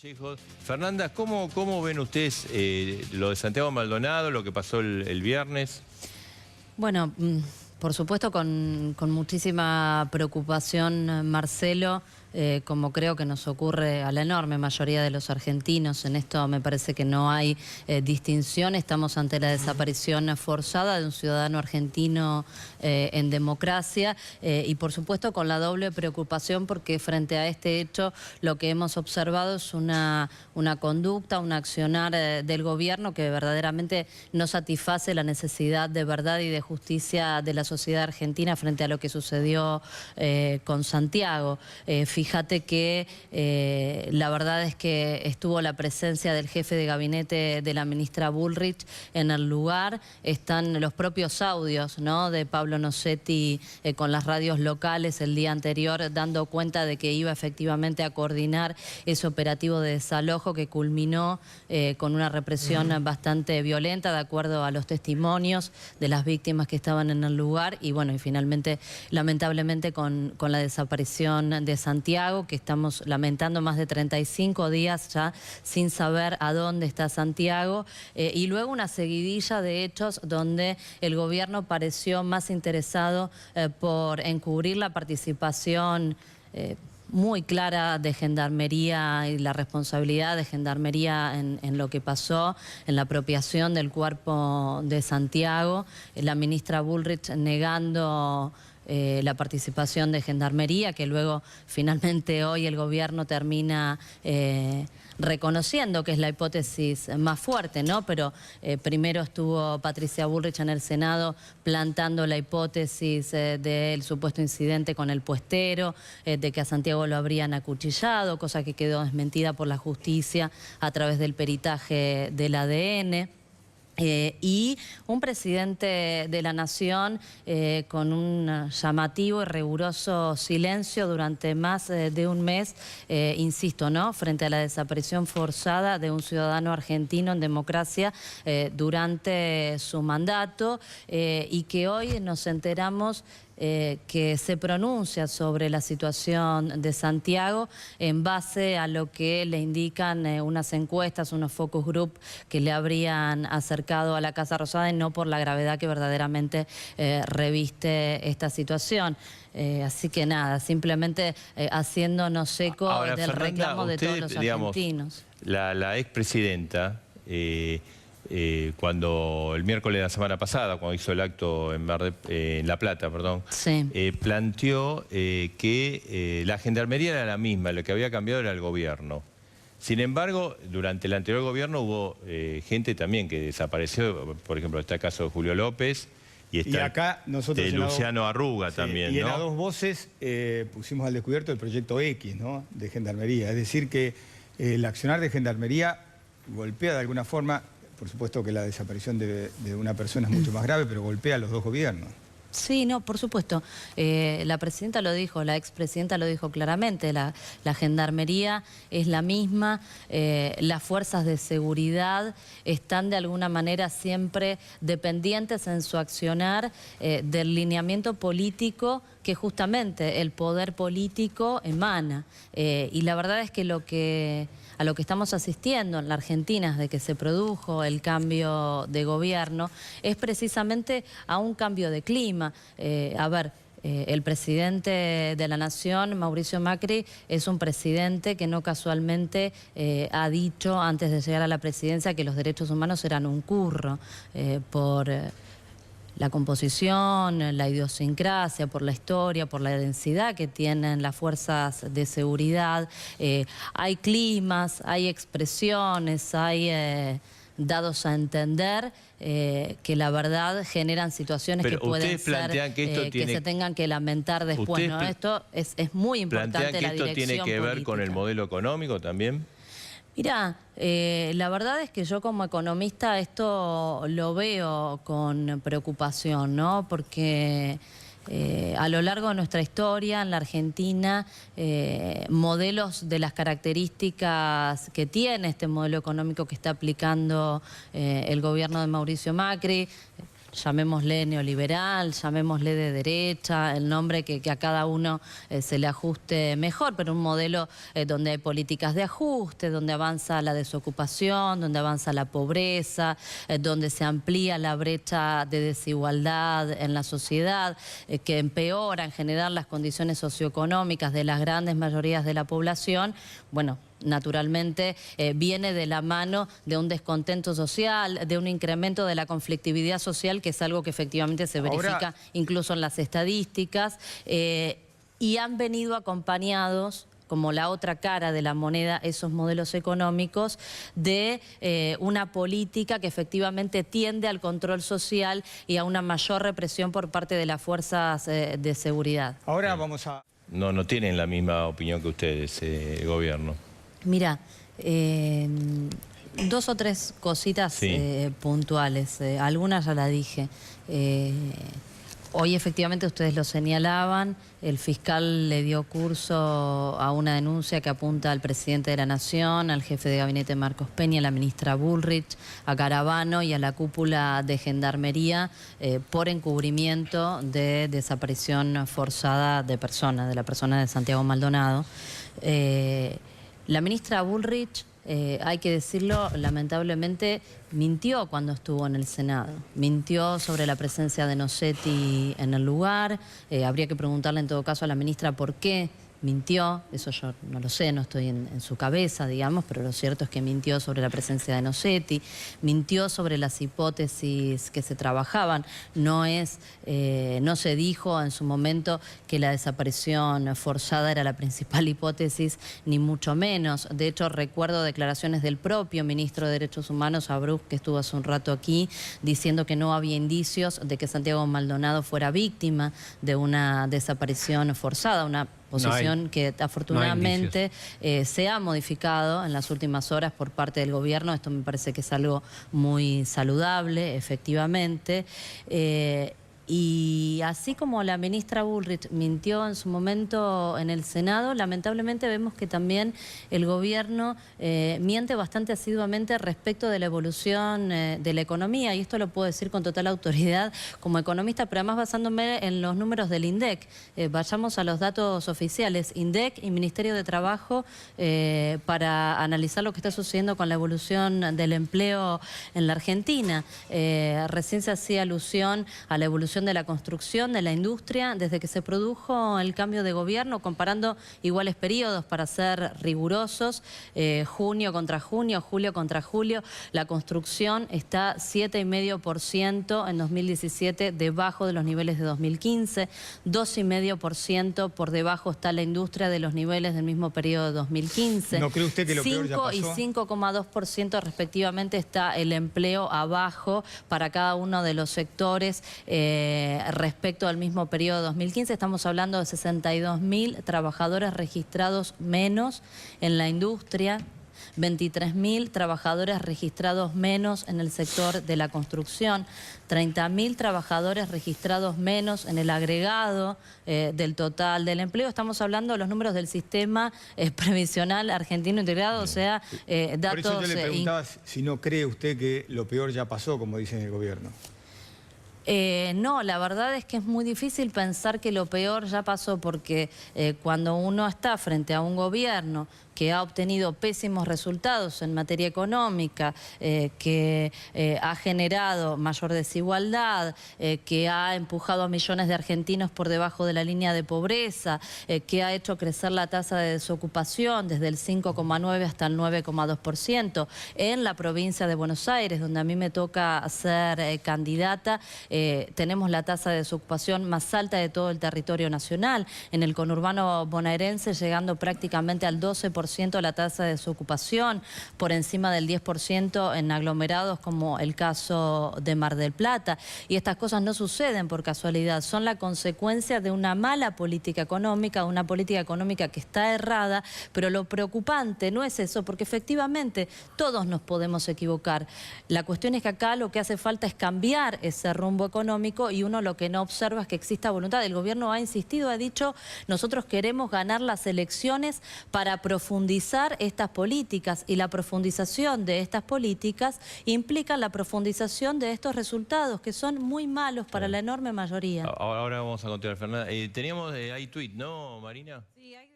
Chicos, Fernanda, ¿cómo ven ustedes lo de Santiago Maldonado, lo que pasó el viernes? Bueno, por supuesto con muchísima preocupación, Marcelo, como creo que nos ocurre a la enorme mayoría de los argentinos. En esto me parece que no hay distinción. Estamos ante la desaparición forzada de un ciudadano argentino en democracia y por supuesto con la doble preocupación porque frente a este hecho lo que hemos observado es una conducta, un accionar del gobierno que verdaderamente no satisface la necesidad de verdad y de justicia de la sociedad argentina frente a lo que sucedió con Santiago. Fíjate que la verdad es que estuvo la presencia del jefe de gabinete de la ministra Bullrich en el lugar. Están los propios audios, ¿no?, de Pablo Nocetti con las radios locales el día anterior dando cuenta de que iba efectivamente a coordinar ese operativo de desalojo que culminó con una represión bastante violenta de acuerdo a los testimonios de las víctimas que estaban en el lugar y bueno, y finalmente lamentablemente con la desaparición de Santiago, que estamos lamentando más de 35 días ya sin saber a dónde está Santiago, y luego una seguidilla de hechos donde el gobierno pareció más interesado por encubrir la participación muy clara de Gendarmería y la responsabilidad de Gendarmería en lo que pasó, en la apropiación del cuerpo de Santiago, la ministra Bullrich negando la participación de Gendarmería, que luego finalmente hoy el gobierno termina reconociendo que es la hipótesis más fuerte, ¿no? Pero primero estuvo Patricia Bullrich en el Senado plantando la hipótesis del supuesto incidente con el puestero, de que a Santiago lo habrían acuchillado, cosa que quedó desmentida por la justicia a través del peritaje del ADN. Y un presidente de la Nación con un llamativo y riguroso silencio durante más de un mes, insisto, ¿no?, frente a la desaparición forzada de un ciudadano argentino en democracia durante su mandato y que hoy nos enteramos que se pronuncia sobre la situación de Santiago en base a lo que le indican unas encuestas, unos focus group que le habrían acercado a la Casa Rosada y no por la gravedad que verdaderamente reviste esta situación. Así que nada, simplemente haciéndonos eco Ahora, del Fernanda, reclamo de todos los argentinos. La expresidenta, cuando el miércoles de la semana pasada, cuando hizo el acto en La Plata, perdón, sí, planteó que la Gendarmería era la misma, lo que había cambiado era el gobierno. Sin embargo, durante el anterior gobierno hubo gente también que desapareció, por ejemplo, está el caso de Julio López y está acá nosotros de Luciano Arruga también, y ¿no? en A Dos Voces pusimos al descubierto el proyecto X, ¿no?, de Gendarmería. Es decir, que el accionar de Gendarmería golpea de alguna forma. Por supuesto que la desaparición de una persona es mucho más grave, pero golpea a los dos gobiernos. Sí, no, por supuesto. La presidenta lo dijo, la expresidenta lo dijo claramente, la Gendarmería es la misma, las fuerzas de seguridad están de alguna manera siempre dependientes en su accionar del lineamiento político que justamente el poder político emana. Y la verdad es que a lo que estamos asistiendo en la Argentina desde que se produjo el cambio de gobierno es precisamente a un cambio de clima. El presidente de la Nación, Mauricio Macri, es un presidente que no casualmente ha dicho antes de llegar a la presidencia que los derechos humanos eran un curro por la composición, la idiosincrasia, por la historia, por la densidad que tienen las fuerzas de seguridad. Hay climas, hay expresiones, hay dados a entender que la verdad generan situaciones que pueden ser que se tengan que lamentar después, ¿no? Esto es muy importante. ¿Plantean que esto tiene que ver con el modelo económico también? Mirá, la verdad es que yo como economista esto lo veo con preocupación, ¿no? Porque a lo largo de nuestra historia en la Argentina, modelos de las características que tiene este modelo económico que está aplicando el gobierno de Mauricio Macri, llamémosle neoliberal, llamémosle de derecha, el nombre que a cada uno se le ajuste mejor, pero un modelo donde hay políticas de ajuste, donde avanza la desocupación, donde avanza la pobreza, donde se amplía la brecha de desigualdad en la sociedad, que empeora en general las condiciones socioeconómicas de las grandes mayorías de la población. Bueno, naturalmente viene de la mano de un descontento social, de un incremento de la conflictividad social, que es algo que efectivamente se verifica incluso en las estadísticas, y han venido acompañados, como la otra cara de la moneda, esos modelos económicos, de una política que efectivamente tiende al control social y a una mayor represión por parte de las fuerzas de seguridad. Ahora vamos a... No tienen la misma opinión que ustedes, el gobierno. Mira, dos o tres cositas puntuales, algunas ya la dije. Hoy efectivamente ustedes lo señalaban, el fiscal le dio curso a una denuncia que apunta al presidente de la Nación, al jefe de gabinete Marcos Peña, a la ministra Bullrich, a Caravano y a la cúpula de Gendarmería por encubrimiento de desaparición forzada de personas, de la persona de Santiago Maldonado. La ministra Bullrich, hay que decirlo, lamentablemente mintió cuando estuvo en el Senado. Mintió sobre la presencia de Nocetti en el lugar. Habría que preguntarle en todo caso a la ministra por qué mintió. Eso yo no lo sé, no estoy en su cabeza, digamos, pero lo cierto es que mintió sobre la presencia de Nocetti, mintió sobre las hipótesis que se trabajaban. No se dijo en su momento que la desaparición forzada era la principal hipótesis, ni mucho menos. De hecho, recuerdo declaraciones del propio ministro de Derechos Humanos, Abruz, que estuvo hace un rato aquí, diciendo que no había indicios de que Santiago Maldonado fuera víctima de una desaparición forzada, una posición que afortunadamente se ha modificado en las últimas horas por parte del gobierno. Esto me parece que es algo muy saludable, efectivamente. Y así como la ministra Bullrich mintió en su momento en el Senado, lamentablemente vemos que también el gobierno miente bastante asiduamente respecto de la evolución de la economía, y esto lo puedo decir con total autoridad como economista, pero además basándome en los números del INDEC. Vayamos a los datos oficiales, INDEC y Ministerio de Trabajo, para analizar lo que está sucediendo con la evolución del empleo en la Argentina. Recién se hacía alusión a la evolución de la construcción, de la industria, desde que se produjo el cambio de gobierno, comparando iguales periodos para ser rigurosos, junio contra junio, julio contra julio. La construcción está 7,5% en 2017, debajo de los niveles de 2015, 2,5% por debajo está la industria de los niveles del mismo periodo de 2015. ¿No cree usted que lo peor ya pasó? 5 y 5,2% respectivamente está el empleo abajo para cada uno de los sectores respecto al mismo periodo de 2015. Estamos hablando de 62.000 trabajadores registrados menos en la industria, 23.000 trabajadores registrados menos en el sector de la construcción, 30.000 trabajadores registrados menos en el agregado del total del empleo. Estamos hablando de los números del sistema previsional argentino integrado, o sea, datos... Por eso yo le preguntaba si no cree usted que lo peor ya pasó, como dicen el gobierno. No, la verdad es que es muy difícil pensar que lo peor ya pasó, porque cuando uno está frente a un gobierno que ha obtenido pésimos resultados en materia económica, que ha generado mayor desigualdad, que ha empujado a millones de argentinos por debajo de la línea de pobreza, que ha hecho crecer la tasa de desocupación desde el 5,9 hasta el 9,2%. En la provincia de Buenos Aires, donde a mí me toca ser candidata, tenemos la tasa de desocupación más alta de todo el territorio nacional. En el conurbano bonaerense llegando prácticamente al 12% la tasa de desocupación, por encima del 10% en aglomerados como el caso de Mar del Plata. Y estas cosas no suceden por casualidad, son la consecuencia de una mala política económica, una política económica que está errada, pero lo preocupante no es eso, porque efectivamente todos nos podemos equivocar. La cuestión es que acá lo que hace falta es cambiar ese rumbo económico, y uno lo que no observa es que exista voluntad. El gobierno ha insistido, ha dicho, nosotros queremos ganar las elecciones para profundizar profundizar estas políticas, y la profundización de estas políticas implica la profundización de estos resultados que son muy malos para la enorme mayoría. Ahora vamos a continuar, Fernanda. Teníamos, hay tuit, ¿no, Marina? Sí, hay